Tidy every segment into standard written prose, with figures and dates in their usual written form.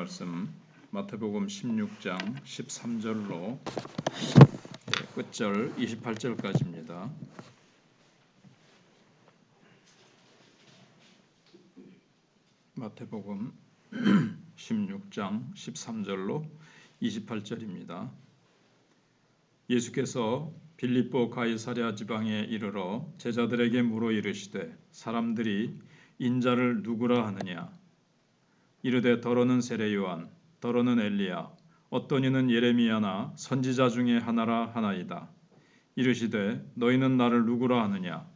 말씀 마태복음 16장 13절로 끝절 28절까지입니다. 마태복음 16장 13절로 28절입니다. 예수께서 빌립보 가이사랴 지방에 이르러 제자들에게 물어 이르시되 사람들이 인자를 누구라 하느냐? 이르되 더러는 세례 요한, 더러는 엘리야, 어떤 이는 예레미야나 선지자 중에 하나라 하나이다. 이르시되 너희는 나를 누구라 하느냐?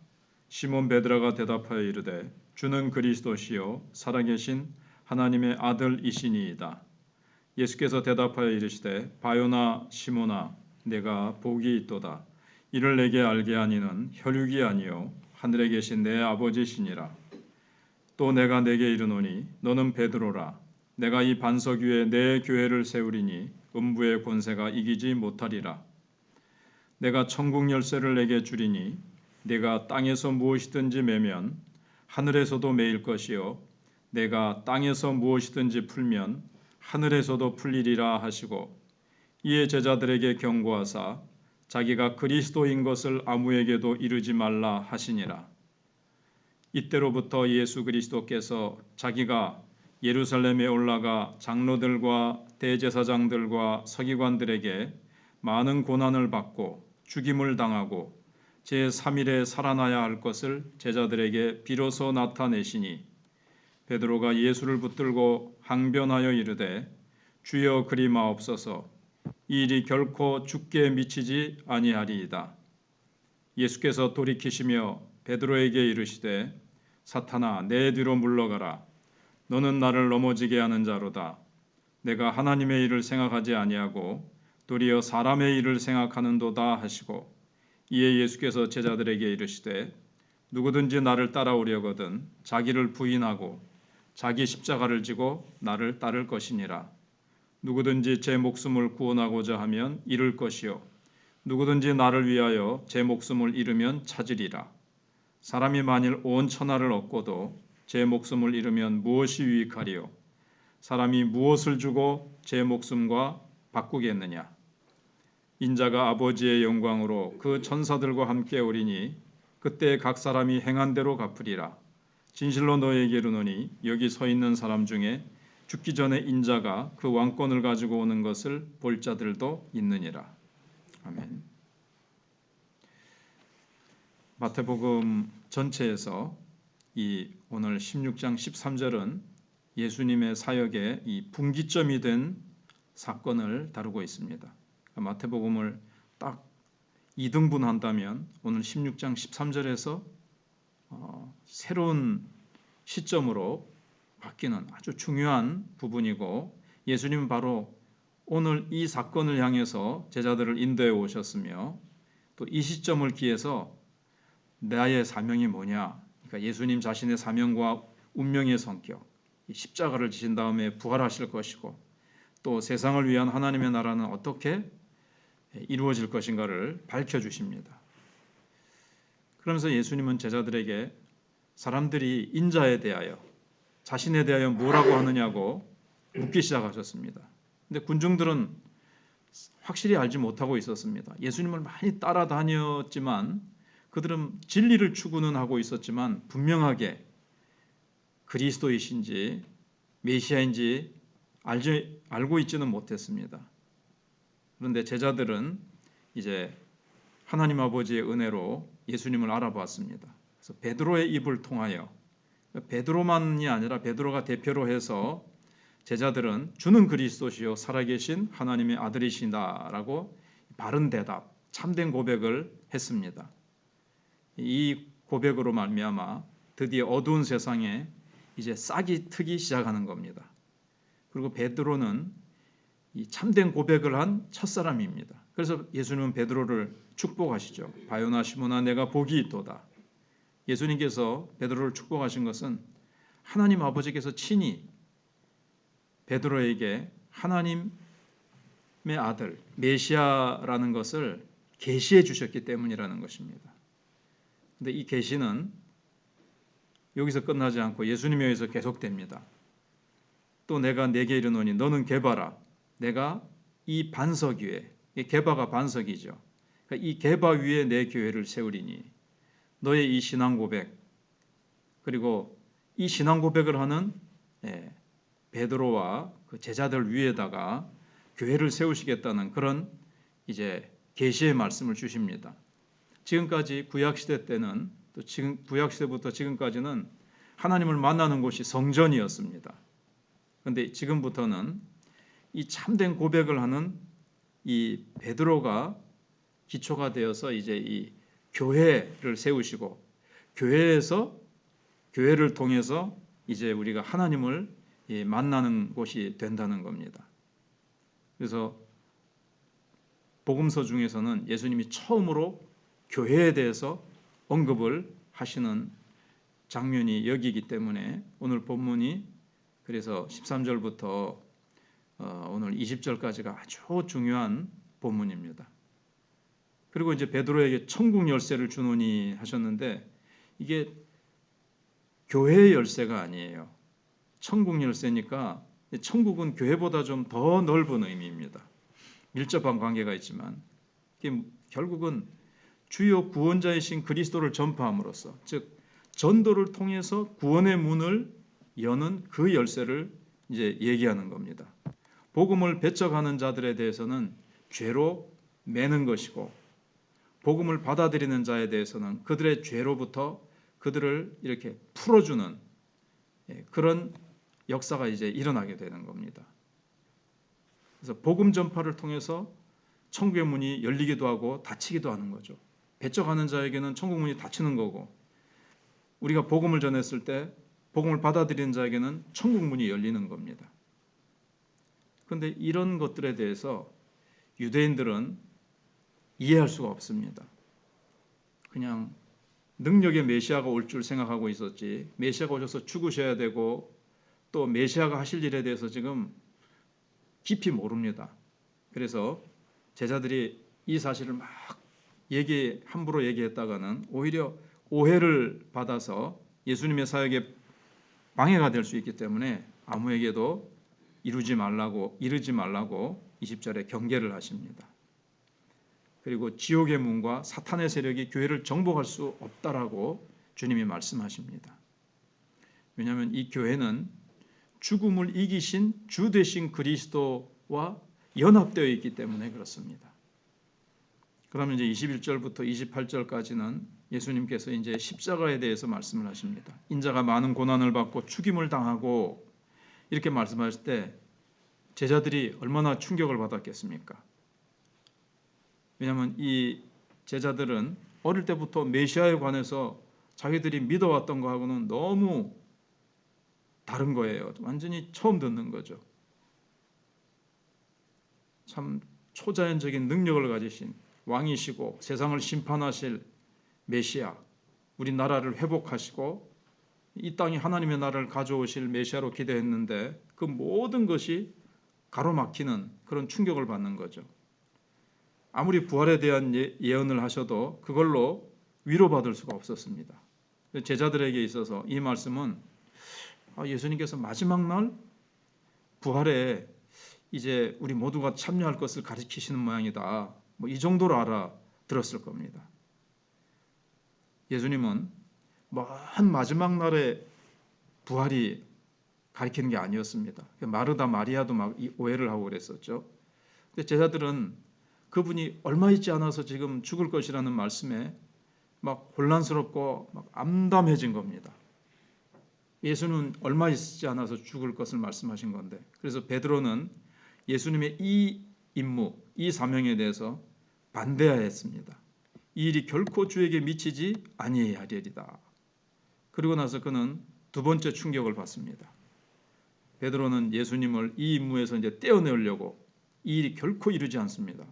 시몬 베드로가 대답하여 이르되 주는 그리스도시요 살아계신 하나님의 아들이시니이다. 예수께서 대답하여 이르시되 바요나 시몬아 내가 복이 있도다. 이를 내게 알게 하니는 혈육이 아니요 하늘에 계신 내 아버지시니라. 또 내가 내게 이르노니 너는 베드로라. 내가 이 반석 위에 내 교회를 세우리니 음부의 권세가 이기지 못하리라. 내가 천국 열쇠를 내게 주리니 내가 땅에서 무엇이든지 매면 하늘에서도 매일 것이요 내가 땅에서 무엇이든지 풀면 하늘에서도 풀리리라 하시고 이에 제자들에게 경고하사 자기가 그리스도인 것을 아무에게도 이르지 말라 하시니라. 이때로부터 예수 그리스도께서 자기가 예루살렘에 올라가 장로들과 대제사장들과 서기관들에게 많은 고난을 받고 죽임을 당하고 제3일에 살아나야 할 것을 제자들에게 비로소 나타내시니 베드로가 예수를 붙들고 항변하여 이르되 주여 그리 마옵소서 이 일이 결코 죽게 미치지 아니하리이다. 예수께서 돌이키시며 베드로에게 이르시되 사탄아 내 뒤로 물러가라. 너는 나를 넘어지게 하는 자로다. 내가 하나님의 일을 생각하지 아니하고 도리어 사람의 일을 생각하는도다 하시고 이에 예수께서 제자들에게 이르시되 누구든지 나를 따라오려거든 자기를 부인하고 자기 십자가를 지고 나를 따를 것이니라. 누구든지 제 목숨을 구원하고자 하면 잃을 것이요 누구든지 나를 위하여 제 목숨을 잃으면 찾으리라. 사람이 만일 온 천하를 얻고도 제 목숨을 잃으면 무엇이 유익하리요? 사람이 무엇을 주고 제 목숨과 바꾸겠느냐? 인자가 아버지의 영광으로 그 천사들과 함께 오리니 그때 각 사람이 행한 대로 갚으리라. 진실로 너희에게 이르노니 여기 서 있는 사람 중에 죽기 전에 인자가 그 왕권을 가지고 오는 것을 볼 자들도 있느니라. 아멘. 마태복음 전체에서 이 오늘 16장 13절은 예수님의 사역의 이 분기점이 된 사건을 다루고 있습니다. 마태복음을 딱 2등분한다면 오늘 16장 13절에서 새로운 시점으로 바뀌는 아주 중요한 부분이고 예수님은 바로 오늘 이 사건을 향해서 제자들을 인도해 오셨으며 또 이 시점을 기해서 나의 사명이 뭐냐? 그러니까 예수님 자신의 사명과 운명의 성격, 십자가를 지신 다음에 부활하실 것이고 또 세상을 위한 하나님의 나라는 어떻게 이루어질 것인가를 밝혀주십니다. 그러면서 예수님은 제자들에게 사람들이 인자에 대하여 자신에 대하여 뭐라고 하느냐고 묻기 시작하셨습니다. 근데 군중들은 확실히 알지 못하고 있었습니다. 예수님을 많이 따라다녔지만 그들은 진리를 추구는 하고 있었지만 분명하게 그리스도이신지 메시아인지 알고 있지는 못했습니다. 그런데 제자들은 이제 하나님 아버지의 은혜로 예수님을 알아보았습니다. 그래서 베드로의 입을 통하여 베드로만이 아니라 베드로가 대표로 해서 제자들은 주는 그리스도시요 살아계신 하나님의 아들이시다라고 바른 대답, 참된 고백을 했습니다. 이 고백으로 말미암아 드디어 어두운 세상에 이제 싹이 트기 시작하는 겁니다. 그리고 베드로는 이 참된 고백을 한 첫사람입니다. 그래서 예수님은 베드로를 축복하시죠. 바요나 시몬아 내가 복이 있도다. 예수님께서 베드로를 축복하신 것은 하나님 아버지께서 친히 베드로에게 하나님의 아들 메시아라는 것을 계시해 주셨기 때문이라는 것입니다. 근데 이 계시는 여기서 끝나지 않고 예수님에 의해서 계속됩니다. 또 내가 네게 이르노니 너는 게바라. 내가 이 반석 위에, 이 게바가 반석이죠. 그러니까 이 게바 위에 내 교회를 세우리니 너의 이 신앙 고백, 그리고 이 신앙 고백을 하는 베드로와 그 제자들 위에다가 교회를 세우시겠다는 그런 이제 계시의 말씀을 주십니다. 지금까지 구약 시대 때는, 또 지금 구약 시대부터 지금까지는 하나님을 만나는 곳이 성전이었습니다. 그런데 지금부터는 이 참된 고백을 하는 이 베드로가 기초가 되어서 이제 이 교회를 세우시고, 교회를 통해서 이제 우리가 하나님을 만나는 곳이 된다는 겁니다. 그래서 복음서 중에서는 예수님이 처음으로 교회에 대해서 언급을 하시는 장면이 여기이기 때문에 오늘 본문이 그래서 13절부터 오늘 20절까지가 아주 중요한 본문입니다. 그리고 이제 베드로에게 천국 열쇠를 주노니 하셨는데, 이게 교회의 열쇠가 아니에요. 천국 열쇠니까 천국은 교회보다 좀 더 넓은 의미입니다. 밀접한 관계가 있지만 이게 결국은 주요 구원자이신 그리스도를 전파함으로써, 즉 전도를 통해서 구원의 문을 여는 그 열쇠를 이제 얘기하는 겁니다. 복음을 배척하는 자들에 대해서는 죄로 매는 것이고, 복음을 받아들이는 자에 대해서는 그들의 죄로부터 그들을 이렇게 풀어주는 그런 역사가 이제 일어나게 되는 겁니다. 그래서 복음 전파를 통해서 천국의 문이 열리기도 하고 닫히기도 하는 거죠. 배척하는 자에게는 천국 문이 닫히는 거고, 우리가 복음을 전했을 때 복음을 받아들이는 자에게는 천국 문이 열리는 겁니다. 그런데 이런 것들에 대해서 유대인들은 이해할 수가 없습니다. 그냥 능력의 메시아가 올 줄 생각하고 있었지, 메시아가 오셔서 죽으셔야 되고 또 메시아가 하실 일에 대해서 지금 깊이 모릅니다. 그래서 제자들이 이 사실을 막 함부로 얘기했다가는 오히려 오해를 받아서 예수님의 사역에 방해가 될 수 있기 때문에 아무에게도 이르지 말라고 20절에 경계를 하십니다. 그리고 지옥의 문과 사탄의 세력이 교회를 정복할 수 없다라고 주님이 말씀하십니다. 왜냐하면 이 교회는 죽음을 이기신 주 되신 그리스도와 연합되어 있기 때문에 그렇습니다. 그러면 이제 21절부터 28절까지는 예수님께서 이제 십자가에 대해서 말씀을 하십니다. 인자가 많은 고난을 받고 죽임을 당하고 이렇게 말씀하실 때 제자들이 얼마나 충격을 받았겠습니까? 왜냐하면 이 제자들은 어릴 때부터 메시아에 관해서 자기들이 믿어왔던 거하고는 너무 다른 거예요. 완전히 처음 듣는 거죠. 참 초자연적인 능력을 가지신 왕이시고 세상을 심판하실 메시아, 우리 나라를 회복하시고 이 땅에 하나님의 나라를 가져오실 메시아로 기대했는데 그 모든 것이 가로막히는 그런 충격을 받는 거죠. 아무리 부활에 대한 예언을 하셔도 그걸로 위로받을 수가 없었습니다. 제자들에게 있어서 이 말씀은 예수님께서 마지막 날 부활에 이제 우리 모두가 참여할 것을 가르치시는 모양이다, 이 정도로 알아들었을 겁니다. 예수님은 먼 마지막 날에 부활이 가르치는 게 아니었습니다. 마르다 마리아도 막 오해를 하고 그랬었죠. 근데 제자들은 그분이 얼마 있지 않아서 지금 죽을 것이라는 말씀에 막 혼란스럽고 막 암담해진 겁니다. 예수는 얼마 있지 않아서 죽을 것을 말씀하신 건데, 그래서 베드로는 예수님의 이 임무, 이 사명에 대해서 반대하였습니다. 이 일이 결코 주에게 미치지 아니하리이다. 그리고 나서 그는 두 번째 충격을 받습니다. 베드로는 예수님을 이 임무에서 이제 떼어내려고 이 일이 결코 이루지 않습니다.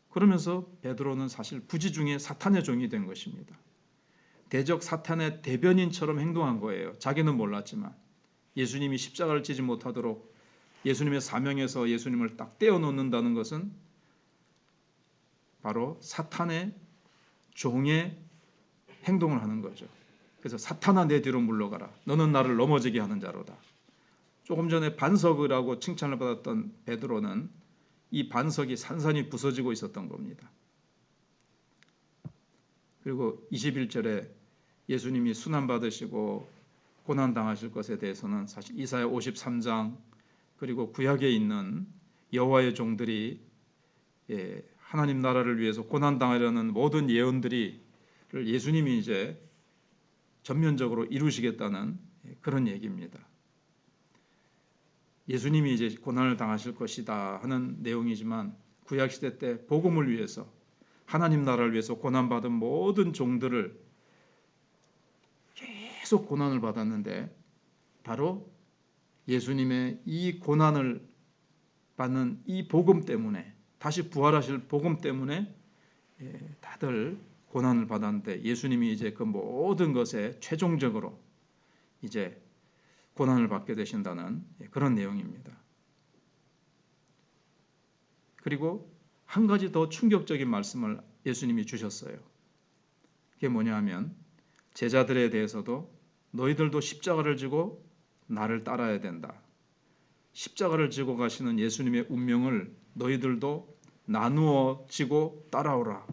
그러면서 베드로는 사실 부지 중에 사탄의 종이 된 것입니다. 대적 사탄의 대변인처럼 행동한 거예요. 자기는 몰랐지만 예수님이 십자가를 지지 못하도록 예수님의 사명에서 예수님을 딱 떼어놓는다는 것은 바로 사탄의 종의 행동을 하는 거죠. 그래서 사탄아 내 뒤로 물러가라. 너는 나를 넘어지게 하는 자로다. 조금 전에 반석이라고 칭찬을 받았던 베드로는 이 반석이 산산이 부서지고 있었던 겁니다. 그리고 21절에 예수님이 순환 받으시고 고난 당하실 것에 대해서는 사실 이사야 53장 그리고 구약에 있는 여호와의 종들이 하나님 나라를 위해서 고난 당하려는 모든 예언들이 예수님이 이제 전면적으로 이루시겠다는 그런 얘기입니다. 예수님이 이제 고난을 당하실 것이다 하는 내용이지만 구약 시대 때 복음을 위해서 하나님 나라를 위해서 고난받은 모든 종들을 계속 고난을 받았는데 바로 예수님의 이 고난을 받는 이 복음 때문에 다시 부활하실 복음 때문에 다들 고난을 받았는데 예수님이 이제 그 모든 것에 최종적으로 이제 고난을 받게 되신다는 그런 내용입니다. 그리고 한 가지 더 충격적인 말씀을 예수님이 주셨어요. 그게 뭐냐 하면 제자들에 대해서도 너희들도 십자가를 지고 나를 따라야 된다. 십자가를 지고 가시는 예수님의 운명을 너희들도 나누어 지고 따라오라.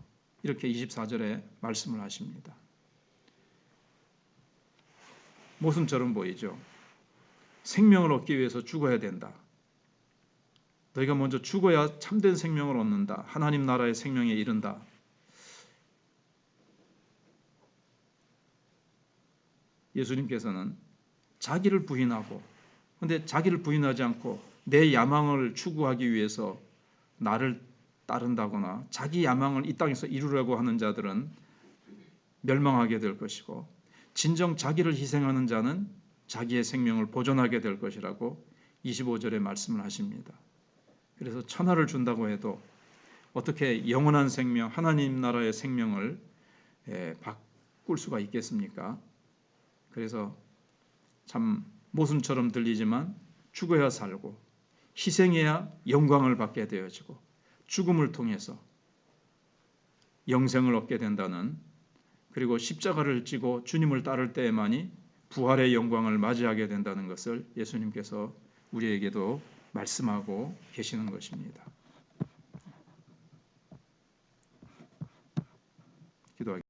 이렇게 24절에 말씀을 하십니다. 모순처럼 보이죠. 생명을 얻기 위해서 죽어야 된다. 너희가 먼저 죽어야 참된 생명을 얻는다. 하나님 나라의 생명에 이른다. 예수님께서는 자기를 부인하고 근데 자기를 부인하지 않고 내 야망을 추구하기 위해서 나를 따른다거나 자기 야망을 이 땅에서 이루려고 하는 자들은 멸망하게 될 것이고 진정 자기를 희생하는 자는 자기의 생명을 보존하게 될 것이라고 25절에 말씀을 하십니다. 그래서 천하를 준다고 해도 어떻게 영원한 생명, 하나님 나라의 생명을 바꿀 수가 있겠습니까? 그래서 참 모순처럼 들리지만 죽어야 살고 희생해야 영광을 받게 되어지고 죽음을 통해서 영생을 얻게 된다는 그리고 십자가를 지고 주님을 따를 때에만이 부활의 영광을 맞이하게 된다는 것을 예수님께서 우리에게도 말씀하고 계시는 것입니다. 기도하겠습니다.